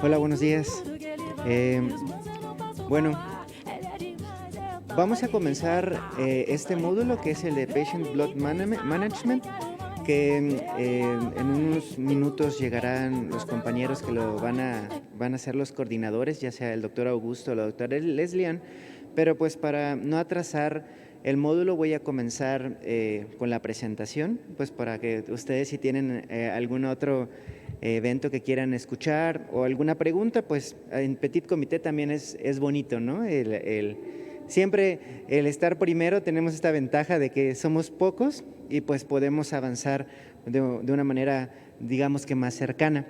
Hola, buenos días. Eh, bueno, vamos a comenzar este módulo que es el de Patient Blood Management, que en unos minutos llegarán los compañeros que lo van a ser los coordinadores, ya sea el doctor Augusto o la doctora Leslian, pero pues para no atrasar el módulo voy a comenzar con la presentación, pues para que ustedes si tienen algún otro evento que quieran escuchar o alguna pregunta, pues en Petit Comité también es bonito, ¿no? Siempre el estar primero tenemos esta ventaja de que somos pocos y pues podemos avanzar de una manera, digamos que más cercana.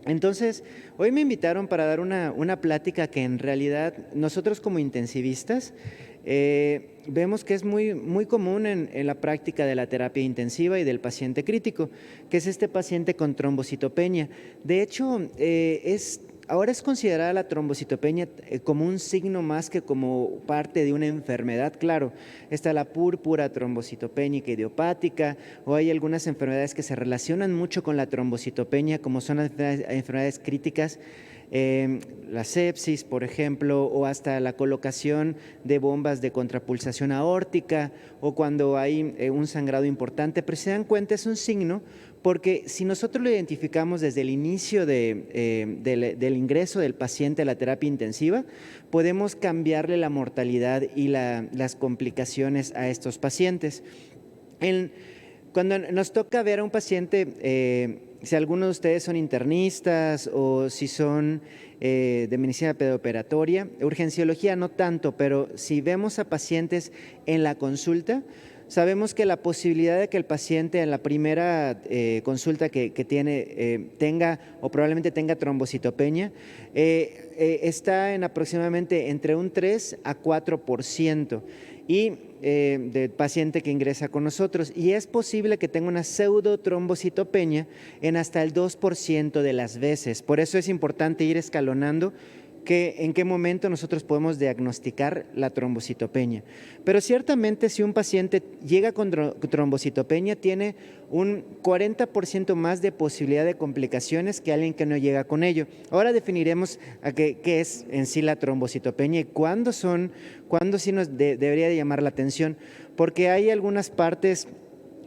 Entonces, hoy me invitaron para dar una plática que en realidad nosotros como intensivistas vemos que es muy común en la práctica de la terapia intensiva y del paciente crítico, que es este paciente con trombocitopenia. De hecho, ahora es considerada la trombocitopenia como un signo más que como parte de una enfermedad. Claro, está la púrpura trombocitopénica idiopática, o hay algunas enfermedades que se relacionan mucho con la trombocitopenia, como son las enfermedades críticas, la sepsis, por ejemplo, o hasta la colocación de bombas de contrapulsación aórtica, o cuando hay un sangrado importante. Pero si se dan cuenta, es un signo, porque si nosotros lo identificamos desde el inicio del ingreso del paciente a la terapia intensiva, podemos cambiarle la mortalidad y las complicaciones a estos pacientes. Cuando nos toca ver a un paciente, si algunos de ustedes son internistas o si son de medicina preoperatoria, urgenciología no tanto, pero si vemos a pacientes en la consulta, sabemos que la posibilidad de que el paciente en la primera consulta que tiene tenga o probablemente tenga trombocitopenia está en aproximadamente entre un 3 a 4% y del paciente que ingresa con nosotros, y es posible que tenga una pseudotrombocitopenia en hasta el 2% de las veces. Por eso es importante ir escalonando en qué momento nosotros podemos diagnosticar la trombocitopenia. Pero ciertamente si un paciente llega con trombocitopenia, tiene un 40% más de posibilidad de complicaciones que alguien que no llega con ello. Ahora definiremos qué es en sí la trombocitopenia y cuándo sí nos debería de llamar la atención, porque hay algunas partes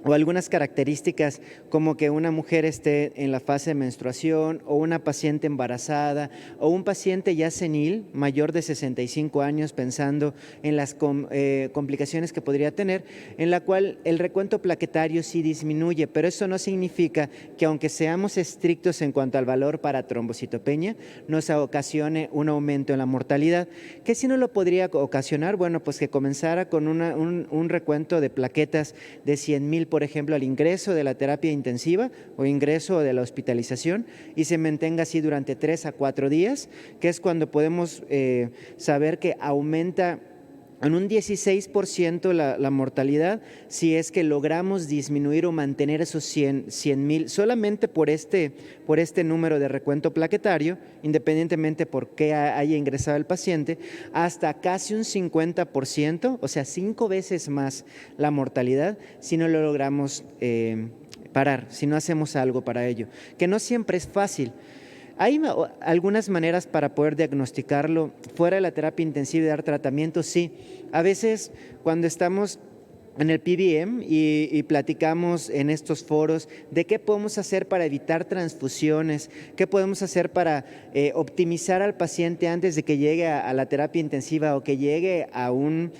o algunas características, como que una mujer esté en la fase de menstruación, o una paciente embarazada, o un paciente ya senil, mayor de 65 años, pensando en las complicaciones que podría tener, en la cual el recuento plaquetario sí disminuye, pero eso no significa que aunque seamos estrictos en cuanto al valor para trombocitopenia, nos ocasione un aumento en la mortalidad. ¿Qué si no lo podría ocasionar? Bueno, pues que comenzara con un recuento de plaquetas de 100,000, por ejemplo, al ingreso de la terapia intensiva o ingreso de la hospitalización, y se mantenga así durante 3 a 4 días, que es cuando podemos saber que aumenta en un 16% la mortalidad, si es que logramos disminuir o mantener esos 100,000 solamente por este número de recuento plaquetario, independientemente por qué haya ingresado el paciente, hasta casi un 50%, o sea, 5 veces más la mortalidad, si no lo logramos parar, si no hacemos algo para ello, que no siempre es fácil. ¿Hay algunas maneras para poder diagnosticarlo fuera de la terapia intensiva y dar tratamiento? Sí. A veces cuando estamos en el PBM y platicamos en estos foros de qué podemos hacer para evitar transfusiones, qué podemos hacer para optimizar al paciente antes de que llegue a la terapia intensiva, o que llegue a un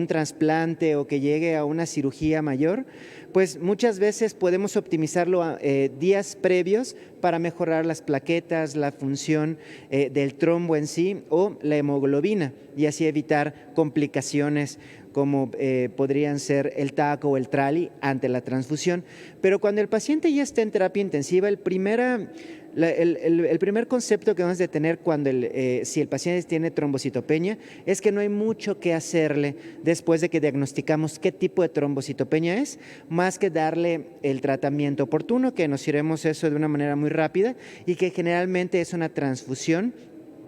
trasplante, o que llegue a una cirugía mayor, pues muchas veces podemos optimizarlo días previos para mejorar las plaquetas, la función del trombo en sí o la hemoglobina, y así evitar complicaciones como podrían ser el TAC o el TRALI ante la transfusión. Pero cuando el paciente ya está en terapia intensiva, el primer concepto que vamos a tener si el paciente tiene trombocitopenia es que no hay mucho que hacerle después de que diagnosticamos qué tipo de trombocitopenia es, más que darle el tratamiento oportuno, que nos iremos eso de una manera muy rápida, y que generalmente es una transfusión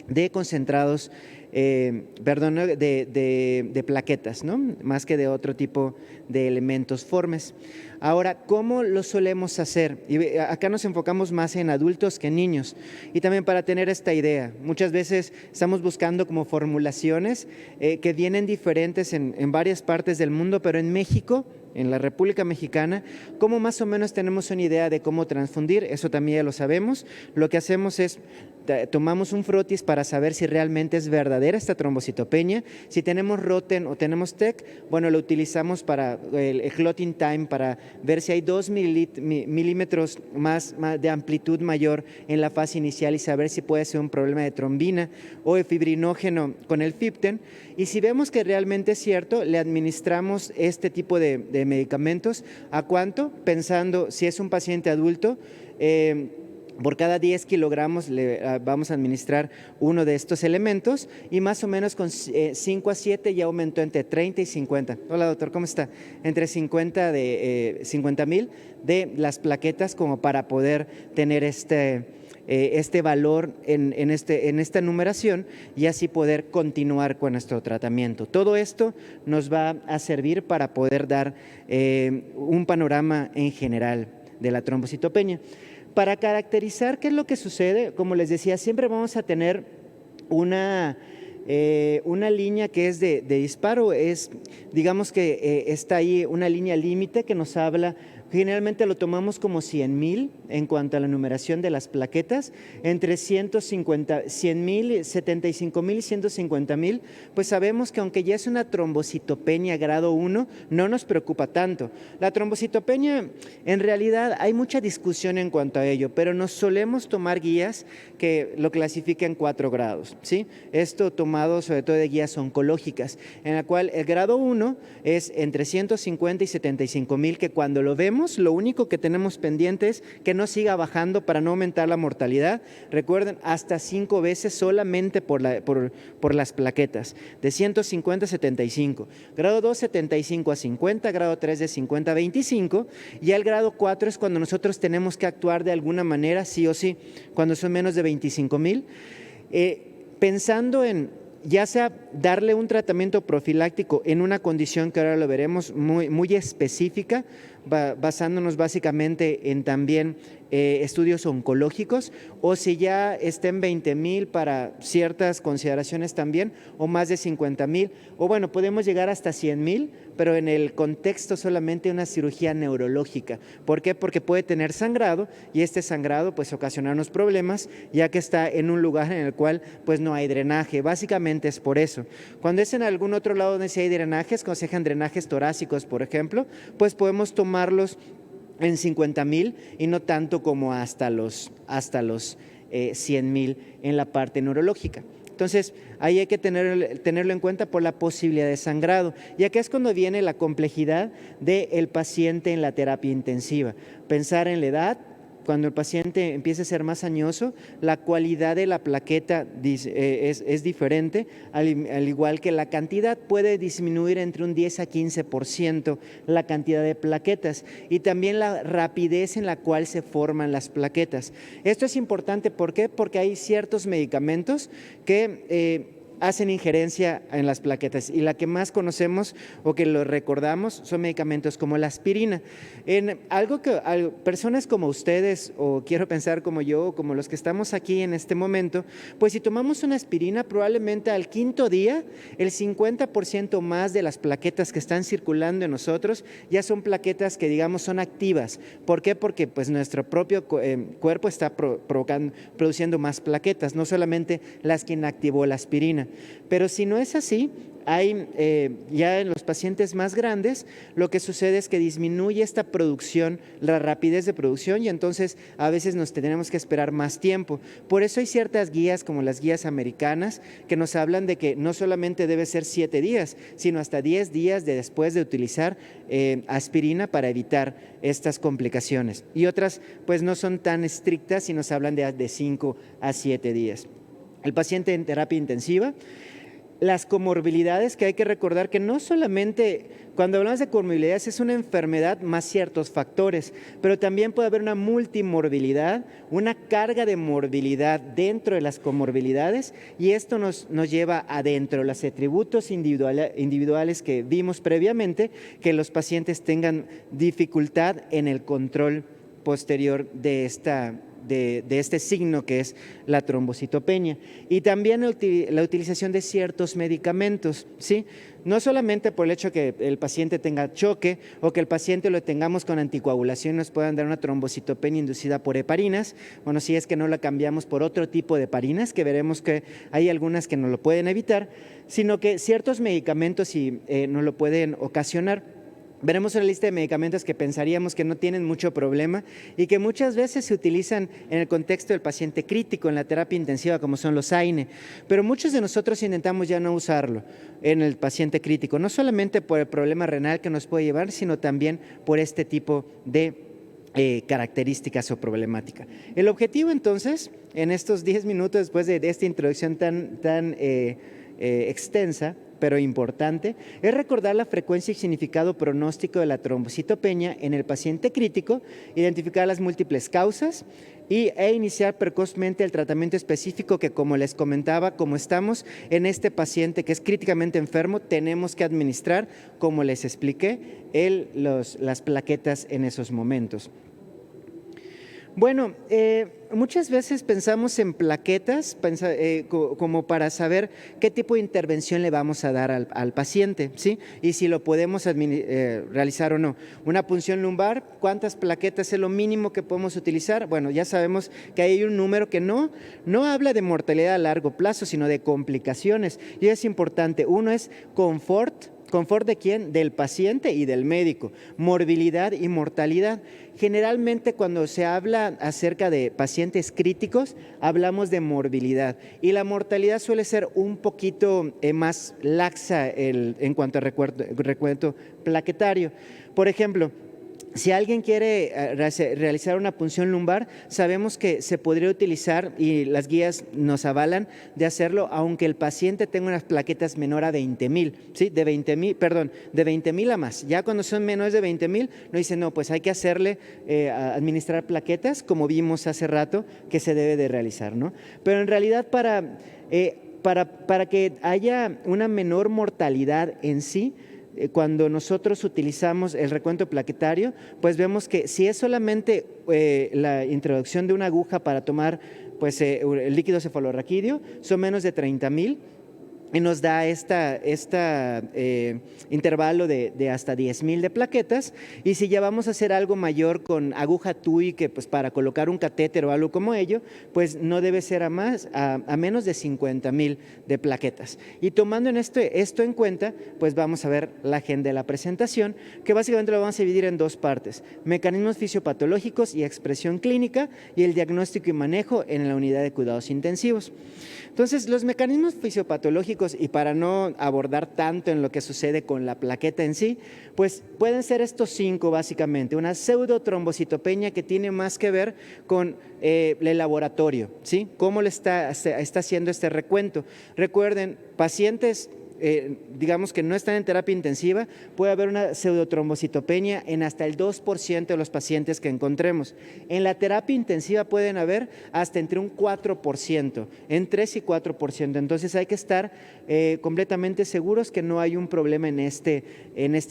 de concentrados perdón, de plaquetas, ¿no? Más que de otro tipo de elementos formes. Ahora, ¿cómo lo solemos hacer? Y acá nos enfocamos más en adultos que en niños. Y también para tener esta idea, muchas veces estamos buscando como formulaciones que vienen diferentes en varias partes del mundo, pero en México, en la República Mexicana, ¿cómo más o menos tenemos una idea de cómo transfundir? Eso también ya lo sabemos. Lo que hacemos es tomamos un frotis para saber si realmente es verdadera esta trombocitopenia. Si tenemos Roten o tenemos TEC, bueno, lo utilizamos para el clotting time, para ver si hay 2 milímetros más de amplitud mayor en la fase inicial y saber si puede ser un problema de trombina o de fibrinógeno con el FIBTEN. Y si vemos que realmente es cierto, le administramos este tipo de medicamentos. ¿A cuánto? Pensando si es un paciente adulto, por cada 10 kilogramos le vamos a administrar uno de estos elementos y más o menos con 5 a 7 ya aumentó entre 30 y 50. Hola doctor, ¿cómo está? Entre 50,000 de las plaquetas como para poder tener este valor en esta numeración y así poder continuar con nuestro tratamiento. Todo esto nos va a servir para poder dar un panorama en general de la trombocitopenia. Para caracterizar qué es lo que sucede, como les decía, siempre vamos a tener una línea que es de disparo, digamos que está ahí una línea límite que nos habla. Generalmente lo tomamos como 100,000 en cuanto a la numeración de las plaquetas, entre 100,000, 75,000 y 150,000, pues sabemos que aunque ya es una trombocitopenia grado 1, no nos preocupa tanto. La trombocitopenia, en realidad hay mucha discusión en cuanto a ello, pero nos solemos tomar guías que lo clasifican en 4 grados, ¿sí? Esto tomado sobre todo de guías oncológicas, en la cual el grado 1 es entre 150 y 75,000, que cuando lo vemos, lo único que tenemos pendiente es que no siga bajando para no aumentar la mortalidad. Recuerden, hasta 5 veces solamente por las plaquetas, de 150 a 75. Grado 2, 75 a 50, grado 3 de 50 a 25, y el grado 4 es cuando nosotros tenemos que actuar de alguna manera, sí o sí, cuando son menos de 25,000. Pensando en ya sea darle un tratamiento profiláctico en una condición que ahora lo veremos muy específica, basándonos básicamente en también estudios oncológicos, o si ya está en 20,000 para ciertas consideraciones también, o más de 50,000, o bueno, podemos llegar hasta 100,000, pero en el contexto solamente de una cirugía neurológica. ¿Por qué? Porque puede tener sangrado y este sangrado pues ocasionarnos problemas, ya que está en un lugar en el cual pues no hay drenaje. Básicamente es por eso. Cuando es en algún otro lado donde sí hay drenajes, cuando se dejan drenajes torácicos, por ejemplo, pues podemos tomarlos en 50,000 y no tanto como hasta los 100,000 en la parte neurológica. Entonces, ahí hay que tenerlo en cuenta por la posibilidad de sangrado. Y acá es cuando viene la complejidad del paciente en la terapia intensiva. Pensar en la edad. Cuando el paciente empieza a ser más añoso, la cualidad de la plaqueta es diferente, al igual que la cantidad puede disminuir entre un 10 a 15% la cantidad de plaquetas y también la rapidez en la cual se forman las plaquetas. Esto es importante, ¿por qué? Porque hay ciertos medicamentos que hacen injerencia en las plaquetas y la que más conocemos o que lo recordamos son medicamentos como la aspirina. En algo que personas como ustedes o quiero pensar como yo, como los que estamos aquí en este momento, pues si tomamos una aspirina probablemente al 5.º día el 50% más de las plaquetas que están circulando en nosotros ya son plaquetas que digamos son activas. ¿Por qué? Porque pues nuestro propio cuerpo está produciendo más plaquetas, no solamente las que inactivó la aspirina. Pero si no es así, hay ya en los pacientes más grandes, lo que sucede es que disminuye esta producción, la rapidez de producción y entonces a veces nos tenemos que esperar más tiempo. Por eso hay ciertas guías como las guías americanas que nos hablan de que no solamente debe ser 7 días, sino hasta 10 días después de utilizar aspirina para evitar estas complicaciones. Y otras pues no son tan estrictas y nos hablan de 5 a 7 días. El paciente en terapia intensiva, Las comorbilidades, que hay que recordar que no solamente cuando hablamos de comorbilidades es una enfermedad más ciertos factores, pero también puede haber una multimorbilidad, una carga de morbilidad dentro de las comorbilidades, y esto nos lleva adentro los atributos individuales que vimos previamente, que los pacientes tengan dificultad en el control posterior de este signo que es la trombocitopenia, y también la utilización de ciertos medicamentos, ¿sí? No solamente por el hecho que el paciente tenga choque o que el paciente lo tengamos con anticoagulación nos puedan dar una trombocitopenia inducida por heparinas, bueno, si es que no la cambiamos por otro tipo de heparinas, que veremos que hay algunas que no lo pueden evitar, sino que ciertos medicamentos no lo pueden ocasionar. Veremos una lista de medicamentos que pensaríamos que no tienen mucho problema y que muchas veces se utilizan en el contexto del paciente crítico, en la terapia intensiva, como son los AINE, pero muchos de nosotros intentamos ya no usarlo en el paciente crítico, no solamente por el problema renal que nos puede llevar, sino también por este tipo de características o problemática. El objetivo entonces, en estos 10 minutos después de esta introducción tan extensa, pero importante, es recordar la frecuencia y significado pronóstico de la trombocitopenia en el paciente crítico, identificar las múltiples causas e iniciar precozmente el tratamiento específico que, como les comentaba, como estamos en este paciente que es críticamente enfermo, tenemos que administrar, como les expliqué, las plaquetas en esos momentos. Bueno, muchas veces pensamos en plaquetas como para saber qué tipo de intervención le vamos a dar al paciente, ¿sí? Y si lo podemos realizar o no. Una punción lumbar, ¿cuántas plaquetas es lo mínimo que podemos utilizar? Bueno, ya sabemos que hay un número que no habla de mortalidad a largo plazo, sino de complicaciones. Y es importante, uno es confort. ¿Confort de quién? Del paciente y del médico. Morbilidad y mortalidad. Generalmente cuando se habla acerca de pacientes críticos, hablamos de morbilidad. Y la mortalidad suele ser un poquito más laxa en cuanto a recuento plaquetario. Por ejemplo, si alguien quiere realizar una punción lumbar, sabemos que se podría utilizar, y las guías nos avalan de hacerlo, aunque el paciente tenga unas plaquetas menor a 20,000, ¿sí? De 20,000 a más. Ya cuando son menores de 20,000, nos dicen, no, pues hay que hacerle, administrar plaquetas, como vimos hace rato, que se debe de realizar, ¿no? Pero en realidad para que haya una menor mortalidad en sí, cuando nosotros utilizamos el recuento plaquetario, pues vemos que si es solamente la introducción de una aguja para tomar el líquido cefalorraquídeo, son menos de 30,000 y nos da intervalo de hasta 10,000 de plaquetas. Y si ya vamos a hacer algo mayor con aguja TUI, que pues para colocar un catéter o algo como ello, pues no debe ser a menos de 50,000 de plaquetas. Y tomando esto en cuenta, pues vamos a ver la agenda de la presentación, que básicamente lo vamos a dividir en dos partes: mecanismos fisiopatológicos y expresión clínica, y el diagnóstico y manejo en la unidad de cuidados intensivos. Entonces, los mecanismos fisiopatológicos, y para no abordar tanto en lo que sucede con la plaqueta en sí, pues pueden ser estos 5 básicamente. Una pseudotrombocitopenia que tiene más que ver con el laboratorio, ¿sí? ¿Cómo le está haciendo este recuento? Recuerden, pacientes digamos que no están en terapia intensiva, puede haber una pseudotrombocitopenia en hasta el 2% de los pacientes que encontremos. En la terapia intensiva pueden haber hasta entre un 4%, en 3 y 4%. Entonces hay que estar completamente seguros que no hay un problema en este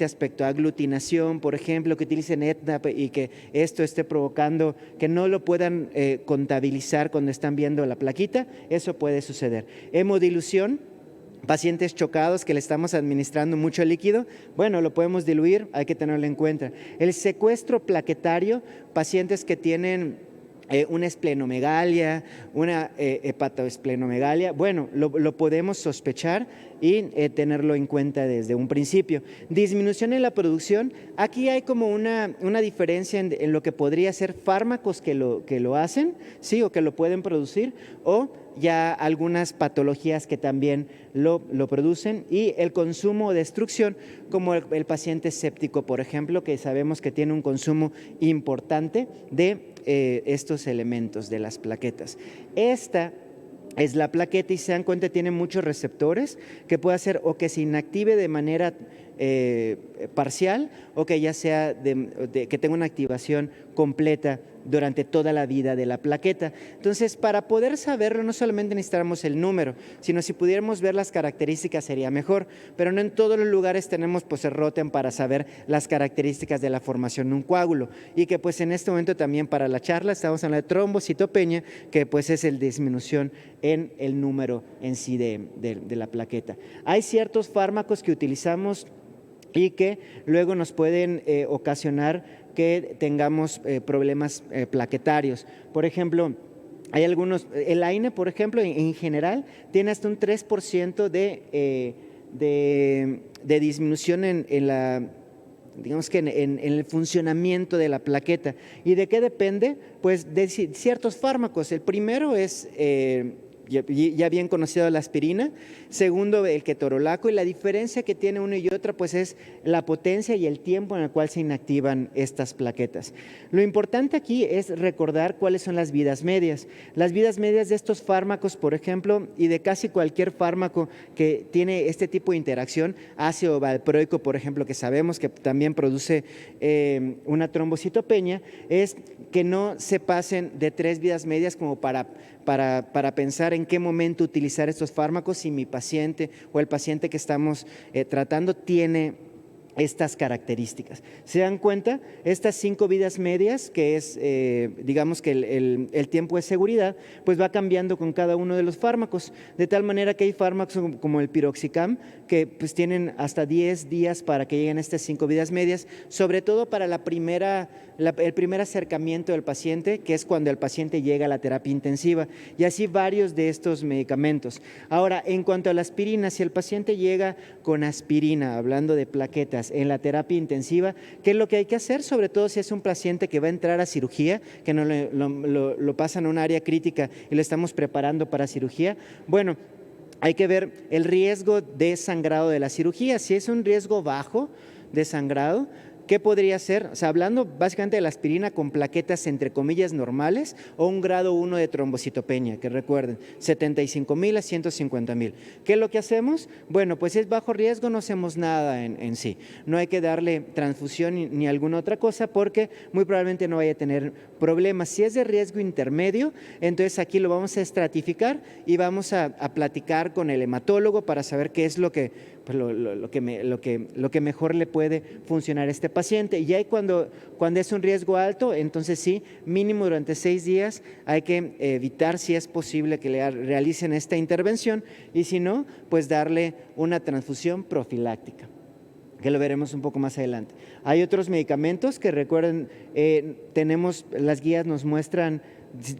aspecto. Aglutinación, por ejemplo, que utilicen ETNA y que esto esté provocando que no lo puedan contabilizar cuando están viendo la plaquita, eso puede suceder. Hemodilución, pacientes chocados que le estamos administrando mucho líquido, bueno, lo podemos diluir, hay que tenerlo en cuenta. El secuestro plaquetario, pacientes que tienen una esplenomegalia, una hepatoesplenomegalia, bueno, lo podemos sospechar y tenerlo en cuenta desde un principio. Disminución en la producción, aquí hay como una diferencia en lo que podría ser fármacos que lo hacen, sí, o que lo pueden producir, o ya algunas patologías que también lo producen, y el consumo o destrucción, como el paciente séptico, por ejemplo, que sabemos que tiene un consumo importante de estos elementos de las plaquetas. Esta es la plaqueta, y se dan cuenta tiene muchos receptores que puede hacer o que se inactive de manera parcial, o que ya sea que tenga una activación completa durante toda la vida de la plaqueta. Entonces, para poder saberlo, no solamente necesitamos el número, sino si pudiéramos ver las características sería mejor, pero no en todos los lugares tenemos pues el ROTEM para saber las características de la formación de un coágulo, y que pues en este momento también para la charla estamos hablando de trombocitopenia, que pues es el disminución en el número en sí de la plaqueta. Hay ciertos fármacos que utilizamos y que luego nos pueden ocasionar que tengamos problemas plaquetarios. Por ejemplo, hay algunos, el AINE, por ejemplo, en general, tiene hasta un 3% de disminución en la, digamos que en el funcionamiento de la plaqueta. ¿Y de qué depende? Pues de ciertos fármacos. El primero es ya bien conocido la aspirina, segundo el ketorolaco, y la diferencia que tiene uno y otra pues es la potencia y el tiempo en el cual se inactivan estas plaquetas. Lo importante aquí es recordar cuáles son las vidas medias. Las vidas medias de estos fármacos, por ejemplo, y de casi cualquier fármaco que tiene este tipo de interacción, ácido valproico, por ejemplo, que sabemos que también produce una trombocitopenia, es que no se pasen de 3 vidas medias como para pensar en qué momento utilizar estos fármacos si mi paciente o el paciente que estamos tratando tiene estas características. ¿Se dan cuenta? Estas 5 vidas medias, que es, digamos que el tiempo de seguridad, pues va cambiando con cada uno de los fármacos, de tal manera que hay fármacos como el piroxicam, que pues tienen hasta 10 días para que lleguen a estas 5 vidas medias, sobre todo para el primer acercamiento del paciente, que es cuando el paciente llega a la terapia intensiva, y así varios de estos medicamentos. Ahora, en cuanto a la aspirina, si el paciente llega con aspirina, hablando de plaquetas, en la terapia intensiva, ¿qué es lo que hay que hacer? Sobre todo si es un paciente que va a entrar a cirugía, que no lo pasan a un área crítica y lo estamos preparando para cirugía. Bueno, hay que ver el riesgo de sangrado de la cirugía. Si es un riesgo bajo de sangrado, ¿qué podría ser? O sea, hablando básicamente de la aspirina con plaquetas entre comillas normales, o un grado 1 de trombocitopenia, que recuerden, 75,000 a 150,000. ¿Qué es lo que hacemos? Bueno, pues es bajo riesgo, no hacemos nada en sí. No hay que darle transfusión ni alguna otra cosa, porque muy probablemente no vaya a tener problemas. Si es de riesgo intermedio, entonces aquí lo vamos a estratificar y vamos a platicar con el hematólogo para saber qué es lo que lo que mejor le puede funcionar a este paciente. Y ahí cuando es un riesgo alto, entonces sí, mínimo durante 6 días hay que evitar, si es posible, que le realicen esta intervención, y si no, pues darle una transfusión profiláctica, que lo veremos un poco más adelante. Hay otros medicamentos que recuerden, las guías nos muestran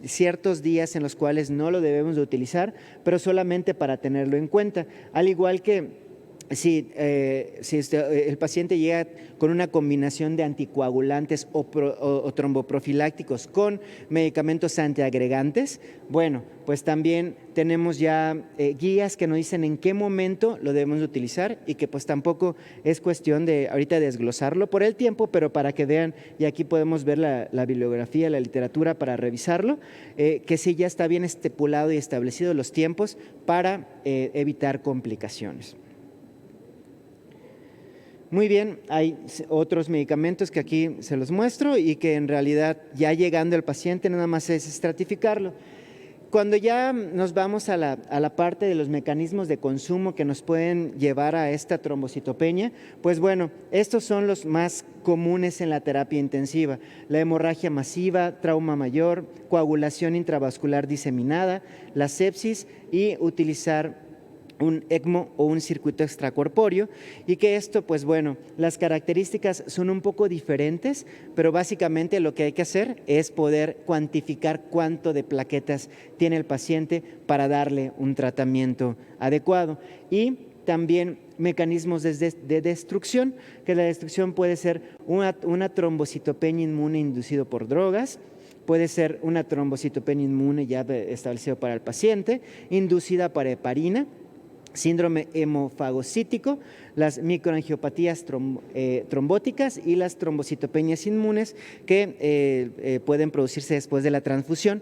ciertos días en los cuales no lo debemos de utilizar, pero solamente para tenerlo en cuenta. Al igual que si el paciente llega con una combinación de anticoagulantes o tromboprofilácticos con medicamentos antiagregantes, bueno, pues también tenemos ya guías que nos dicen en qué momento lo debemos de utilizar, y que pues tampoco es cuestión de ahorita desglosarlo por el tiempo, pero para que vean, y aquí podemos ver la bibliografía, la literatura para revisarlo, que sí ya está bien estipulado y establecido los tiempos para evitar complicaciones. Muy bien, hay otros medicamentos que aquí se los muestro y que en realidad ya llegando al paciente nada más es estratificarlo. Cuando ya nos vamos a la parte de los mecanismos de consumo que nos pueden llevar a esta trombocitopenia, pues bueno, estos son los más comunes en la terapia intensiva: la hemorragia masiva, trauma mayor, coagulación intravascular diseminada, la sepsis y utilizar un ECMO o un circuito extracorpóreo, y que esto, pues bueno, las características son un poco diferentes, pero básicamente lo que hay que hacer es poder cuantificar cuánto de plaquetas tiene el paciente para darle un tratamiento adecuado. Y también mecanismos de destrucción, que la destrucción puede ser una trombocitopenia inmune inducido por drogas, puede ser una trombocitopenia inmune ya establecido para el paciente, inducida por heparina, síndrome hemofagocítico, las microangiopatías trombóticas y las trombocitopenias inmunes que pueden producirse después de la transfusión.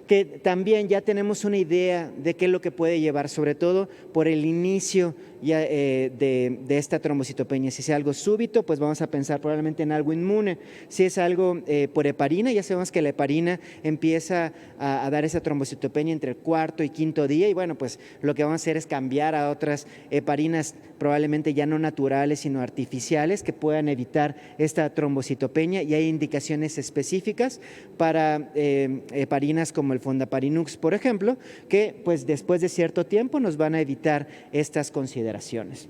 que también ya tenemos una idea de qué es lo que puede llevar, sobre todo por el inicio ya, de esta trombocitopenia. Si es algo súbito, pues vamos a pensar probablemente en algo inmune. Si es algo por heparina, ya sabemos que la heparina empieza a dar esa trombocitopenia entre el cuarto y quinto día, y bueno, pues lo que vamos a hacer es cambiar a otras heparinas probablemente ya no naturales, sino artificiales, que puedan evitar esta trombocitopenia, y hay indicaciones específicas para heparinas como el Fondaparinux, por ejemplo, que pues después de cierto tiempo nos van a evitar estas consideraciones.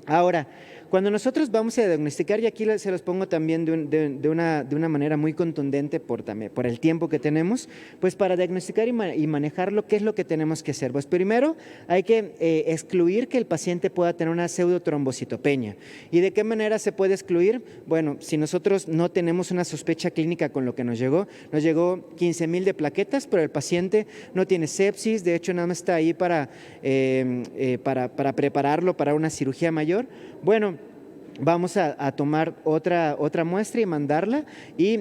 Ahora, cuando nosotros vamos a diagnosticar, y aquí se los pongo también de una manera muy contundente por el tiempo que tenemos, pues para diagnosticar y manejarlo, ¿qué es lo que tenemos que hacer? Pues primero hay que excluir que el paciente pueda tener una pseudotrombocitopenia. ¿Y de qué manera se puede excluir? Bueno, si nosotros no tenemos una sospecha clínica con lo que nos llegó 15,000 de plaquetas, pero el paciente no tiene sepsis, de hecho nada más está ahí para prepararlo para una cirugía mayor. Bueno, vamos a tomar otra muestra y mandarla y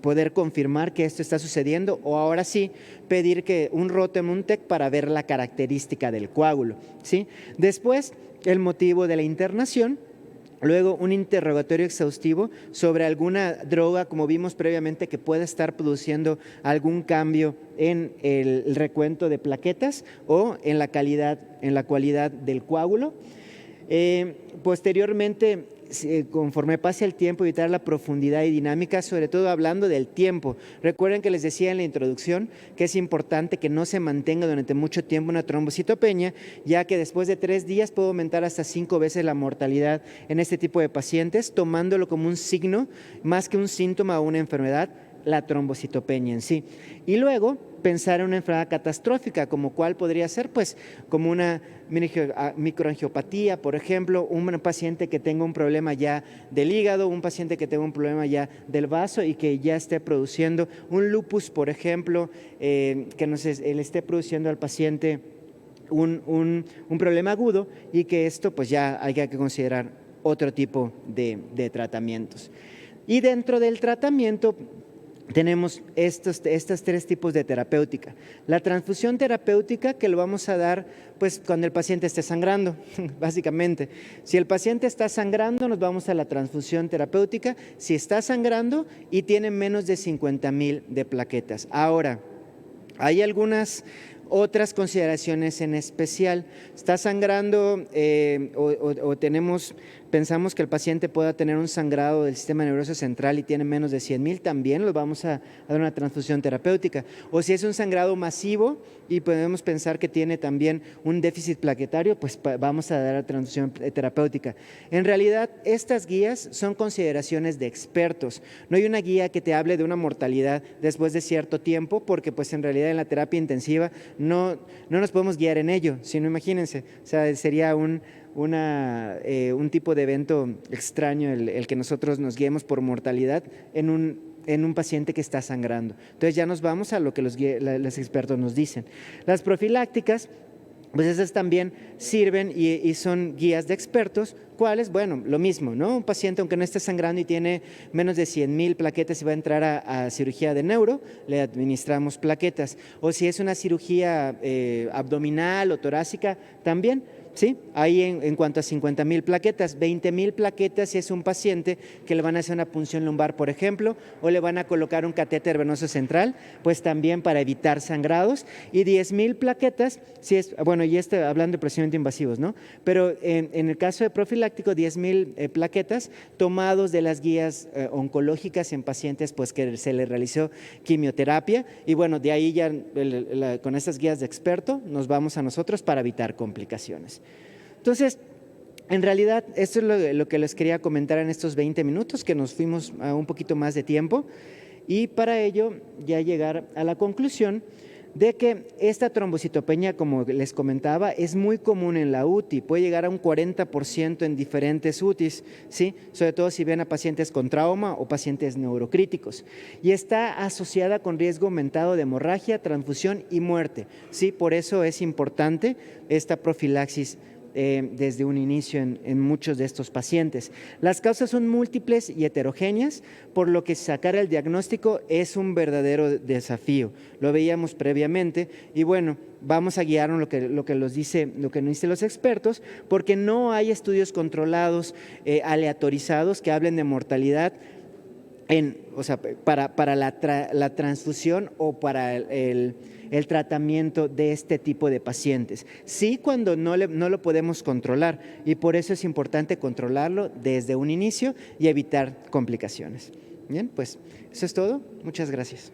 poder confirmar que esto está sucediendo, o ahora sí pedir que un Rotem, un TEC para ver la característica del coágulo, ¿sí? Después, el motivo de la internación. Luego, un interrogatorio exhaustivo sobre alguna droga, como vimos previamente, que pueda estar produciendo algún cambio en el recuento de plaquetas o en la cualidad del coágulo. Posteriormente, conforme pase el tiempo, evitar la profundidad y dinámica, sobre todo hablando del tiempo. Recuerden que les decía en la introducción que es importante que no se mantenga durante mucho tiempo una trombocitopenia, ya que después de 3 días puede aumentar hasta 5 veces la mortalidad en este tipo de pacientes, tomándolo como un signo más que un síntoma o una enfermedad, la trombocitopenia en sí. Y luego pensar en una enfermedad catastrófica, como cuál podría ser, pues como una microangiopatía, por ejemplo, un paciente que tenga un problema ya del hígado, un paciente que tenga un problema ya del vaso y que ya esté produciendo un lupus, por ejemplo, que le esté produciendo al paciente un problema agudo, y que esto pues ya haya que considerar otro tipo de tratamientos. Y dentro del tratamiento tenemos estos 3 tipos de terapéutica. La transfusión terapéutica, que lo vamos a dar pues cuando el paciente esté sangrando, básicamente. Si el paciente está sangrando, nos vamos a la transfusión terapéutica. Si está sangrando y tiene menos de 50,000 de plaquetas. Ahora, hay algunas otras consideraciones en especial. Está sangrando pensamos que el paciente pueda tener un sangrado del sistema nervioso central y tiene menos de 100,000, también lo vamos a dar una transfusión terapéutica. O si es un sangrado masivo y podemos pensar que tiene también un déficit plaquetario, pues vamos a dar la transfusión terapéutica. En realidad, estas guías son consideraciones de expertos. No hay una guía que te hable de una mortalidad después de cierto tiempo, porque pues en realidad en la terapia intensiva no nos podemos guiar en ello, sino imagínense, o sea, sería un tipo de evento extraño el que nosotros nos guiemos por mortalidad en un paciente que está sangrando. Entonces ya nos vamos a lo que los expertos nos dicen. Las profilácticas, pues esas también sirven y son guías de expertos. ¿Cuáles? Bueno, lo mismo, ¿no? Un paciente, aunque no esté sangrando y tiene menos de 100,000 plaquetas y va a entrar a cirugía de neuro, le administramos plaquetas. O si es una cirugía abdominal o torácica, también. ¿Sí? Ahí en cuanto a 50,000 plaquetas, 20,000 plaquetas si es un paciente que le van a hacer una punción lumbar, por ejemplo, o le van a colocar un catéter venoso central, pues también para evitar sangrados, y 10,000 plaquetas si es, bueno, y hablando de procedimientos invasivos, ¿no? Pero en el caso de profiláctico, 10,000 plaquetas tomados de las guías oncológicas en pacientes pues que se les realizó quimioterapia, y bueno, de ahí ya con estas guías de experto nos vamos a nosotros para evitar complicaciones. Entonces, en realidad, esto es lo que les quería comentar en estos 20 minutos, que nos fuimos a un poquito más de tiempo, y para ello ya llegar a la conclusión de que esta trombocitopenia, como les comentaba, es muy común en la UTI, puede llegar a un 40% en diferentes UTIs, ¿sí? Sobre todo si ven a pacientes con trauma o pacientes neurocríticos, y está asociada con riesgo aumentado de hemorragia, transfusión y muerte, ¿sí? Por eso es importante esta profilaxis desde un inicio en muchos de estos pacientes. Las causas son múltiples y heterogéneas, por lo que sacar el diagnóstico es un verdadero desafío. Lo veíamos previamente y bueno, vamos a guiarnos lo que nos dicen los expertos, porque no hay estudios controlados, aleatorizados, que hablen de mortalidad para la transfusión o para el tratamiento de este tipo de pacientes. Sí, cuando no lo podemos controlar, y por eso es importante controlarlo desde un inicio y evitar complicaciones. Bien, pues eso es todo. Muchas gracias.